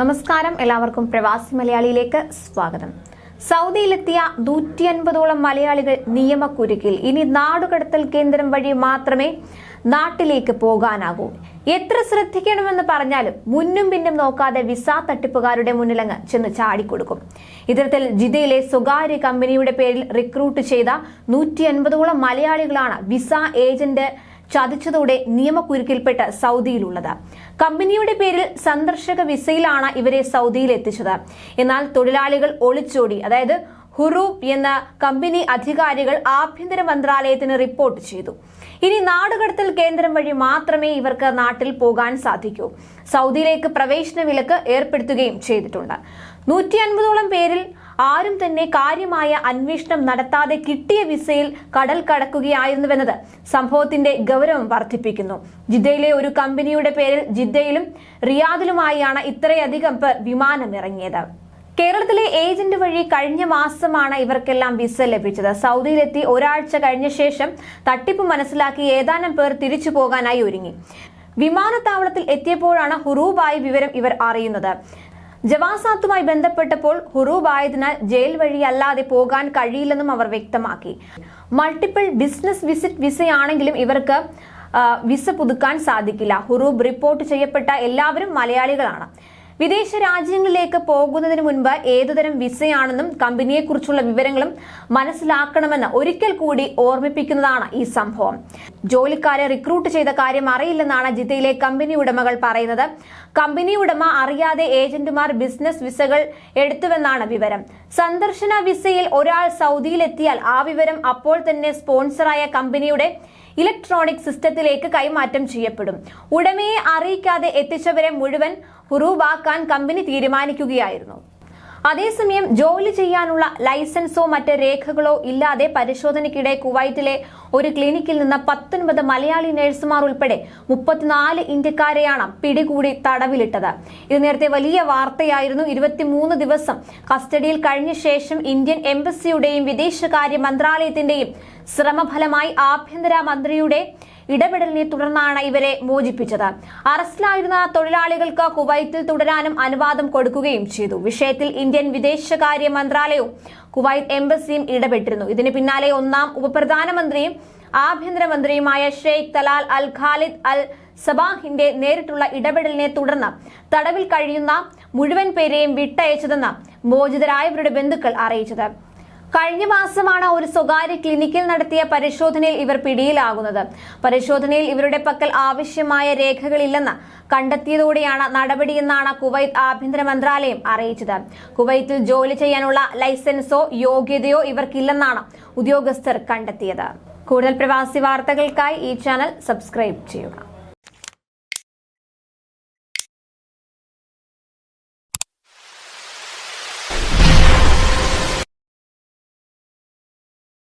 നമസ്കാരം, എല്ലാവർക്കും പ്രവാസി മലയാളിയിലേക്ക് സ്വാഗതം. സൗദിയിലെത്തിയ 150ഓളം മലയാളികൾ നിയമക്കുരുക്കിൽ. ഇനി നാടുകടത്തൽ കേന്ദ്രം വഴി മാത്രമേ നാട്ടിലേക്ക് പോകാനാകൂ. എത്ര ശ്രദ്ധിക്കണമെന്ന് പറഞ്ഞാലും മുന്നും പിന്നും നോക്കാതെ വിസ തട്ടിപ്പുകാരുടെ മുന്നിലങ്ങ് ചെന്ന് ചാടിക്കൊടുക്കും. ഇത്തരത്തിൽ ജിദ്ദയിലെ സ്വകാര്യ കമ്പനിയുടെ പേരിൽ റിക്രൂട്ട് ചെയ്ത 150ഓളം മലയാളികളാണ് വിസ ഏജന്റ് ചതിച്ചതോടെ നിയമക്കുരുക്കിൽപ്പെട്ട് സൗദിയിലുള്ളത്. കമ്പനിയുടെ പേരിൽ സന്ദർശക വിസയിലാണ് ഇവരെ സൗദിയിൽ എത്തിച്ചത്. എന്നാൽ തൊഴിലാളികൾ ഒളിച്ചോടി. അതായത് ഹുറൂബ് എന്ന കമ്പനി അധികാരികൾ ആഭ്യന്തര മന്ത്രാലയത്തിന് റിപ്പോർട്ട് ചെയ്തു. ഇനി നാടുകടത്തൽ കേന്ദ്രം വഴി മാത്രമേ ഇവർക്ക് നാട്ടിൽ പോകാൻ സാധിക്കൂ. സൗദിയിലേക്ക് പ്രവേശന വിലക്ക് ഏർപ്പെടുത്തുകയും ചെയ്തിട്ടുണ്ട്. 150ഓളം പേരിൽ ആരും തന്നെ കാര്യമായ അന്വേഷണം നടത്താതെ കിട്ടിയ വിസയിൽ കടൽ കടക്കുകയായിരുന്നുവെന്നത് സംഭവത്തിന്റെ ഗൗരവം വർദ്ധിപ്പിക്കുന്നു. ജിദ്ദയിലെ ഒരു കമ്പനിയുടെ പേരിൽ ജിദ്ദയിലും റിയാദിലുമായാണ് ഇത്രയധികം പേർ വിമാനമിറങ്ങിയത്. കേരളത്തിലെ ഏജന്റ് വഴി കഴിഞ്ഞ മാസമാണ് ഇവർക്കെല്ലാം വിസ ലഭിച്ചത്. സൗദിയിലെത്തി ഒരാഴ്ച കഴിഞ്ഞ ശേഷം തട്ടിപ്പ് മനസ്സിലാക്കി ഏതാനും പേർ തിരിച്ചു പോകാനായി ഒരുങ്ങി. വിമാനത്താവളത്തിൽ എത്തിയപ്പോഴാണ് ഹുറൂബായി വിവരം ഇവർ അറിയുന്നത്. ജവാസാത്തുമായി ബന്ധപ്പെട്ടപ്പോൾ ഹുറൂബ് ആയതിനാൽ ജയിൽ വഴി അല്ലാതെ പോകാൻ കഴിയില്ലെന്നും അവർ വ്യക്തമാക്കി. മൾട്ടിപ്പിൾ ബിസിനസ് വിസിറ്റ് വിസയാണെങ്കിലും ഇവർക്ക് വിസ പുതുക്കാൻ സാധിക്കില്ല. ഹുറൂബ് റിപ്പോർട്ട് ചെയ്യപ്പെട്ട എല്ലാവരും മലയാളികളാണ്. വിദേശ രാജ്യങ്ങളിലേക്ക് പോകുന്നതിന് മുൻപ് ഏതുതരം വിസയാണെന്നും കമ്പനിയെക്കുറിച്ചുള്ള വിവരങ്ങളും മനസ്സിലാക്കണമെന്ന് ഒരിക്കൽ കൂടി ഓർമ്മിപ്പിക്കുന്നതാണ് ഈ സംഭവം. ജോലിക്കാരെ റിക്രൂട്ട് ചെയ്ത കാര്യം അറിയില്ലെന്നാണ് ജിദ്ദയിലെ കമ്പനി ഉടമകൾ പറയുന്നത്. കമ്പനി ഉടമ അറിയാതെ ഏജന്റുമാർ ബിസിനസ് വിസകൾ എടുത്തുവെന്നാണ് വിവരം. സന്ദർശന വിസയിൽ ഒരാൾ സൗദിയിലെത്തിയാൽ ആ വിവരം അപ്പോൾ തന്നെ സ്പോൺസറായ കമ്പനിയുടെ ഇലക്ട്രോണിക് സിസ്റ്റത്തിലേക്ക് കൈമാറ്റം ചെയ്യപ്പെടും. ഉടമയെ അറിയിക്കാതെ എത്തിച്ചവരെ മുഴുവൻ ഹുറൂബാക്കാൻ കമ്പനി തീരുമാനിക്കുകയായിരുന്നു. അതേസമയം ജോലി ചെയ്യാനുള്ള ലൈസൻസോ മറ്റ് രേഖകളോ ഇല്ലാതെ പരിശോധനയ്ക്കിടെ കുവൈറ്റിലെ ഒരു ക്ലിനിക്കിൽ നിന്ന് 19 മലയാളി നഴ്സുമാർ ഉൾപ്പെടെ 34 ഇന്ത്യക്കാരെയാണ് പിടികൂടി തടവിലിട്ടത്. ഇത് നേരത്തെ വലിയ വാർത്തയായിരുന്നു. 23 ദിവസം കസ്റ്റഡിയിൽ കഴിഞ്ഞ ശേഷം ഇന്ത്യൻ എംബസിയുടെയും വിദേശകാര്യ മന്ത്രാലയത്തിന്റെയും ശ്രമഫലമായി ആഭ്യന്തര മന്ത്രിയുടെ ഇടപെടലിനെ തുടർന്നാണ് ഇവരെ മോചിപ്പിച്ചത്. അറസ്റ്റിലായിരുന്ന തൊഴിലാളികൾക്ക് കുവൈത്തിൽ തുടരാനും അനുവാദം കൊടുക്കുകയും ചെയ്തു. വിഷയത്തിൽ ഇന്ത്യൻ വിദേശകാര്യ മന്ത്രാലയവും കുവൈറ്റ് എംബസിയും ഇടപെട്ടിരുന്നു. ഇതിന് പിന്നാലെ ഒന്നാം ഉപപ്രധാനമന്ത്രിയും ആഭ്യന്തരമന്ത്രിയുമായ ഷെയ്ഖ് തലാൽ അൽ ഖാലിദ് അൽ സബാഹിന്റെ നേരിട്ടുള്ള ഇടപെടലിനെ തുടർന്ന് തടവിൽ കഴിയുന്ന മുഴുവൻ പേരെയും വിട്ടയച്ചതെന്ന് മോചിതരായവരുടെ ബന്ധുക്കൾ അറിയിച്ചത്. കഴിഞ്ഞ മാസമാണ് ഒരു സ്വകാര്യ ക്ലിനിക്കിൽ നടത്തിയ പരിശോധനയിൽ ഇവർ പിടിയിലാകുന്നത്. പരിശോധനയിൽ ഇവരുടെ പക്കൽ ആവശ്യമായ രേഖകളില്ലെന്ന് കണ്ടെത്തിയതോടെയാണ് നടപടിയെന്നാണ് കുവൈത്ത് ആഭ്യന്തര മന്ത്രാലയം അറിയിച്ചത്. കുവൈത്തിൽ ജോലി ചെയ്യാനുള്ള ലൈസൻസോ യോഗ്യതയോ ഇവർക്കില്ലെന്നാണ് ഉദ്യോഗസ്ഥർ കണ്ടെത്തിയത്. കൂടുതൽ പ്രവാസി വാർത്തകൾക്കായി ഈ ചാനൽ സബ്സ്ക്രൈബ് ചെയ്യുക.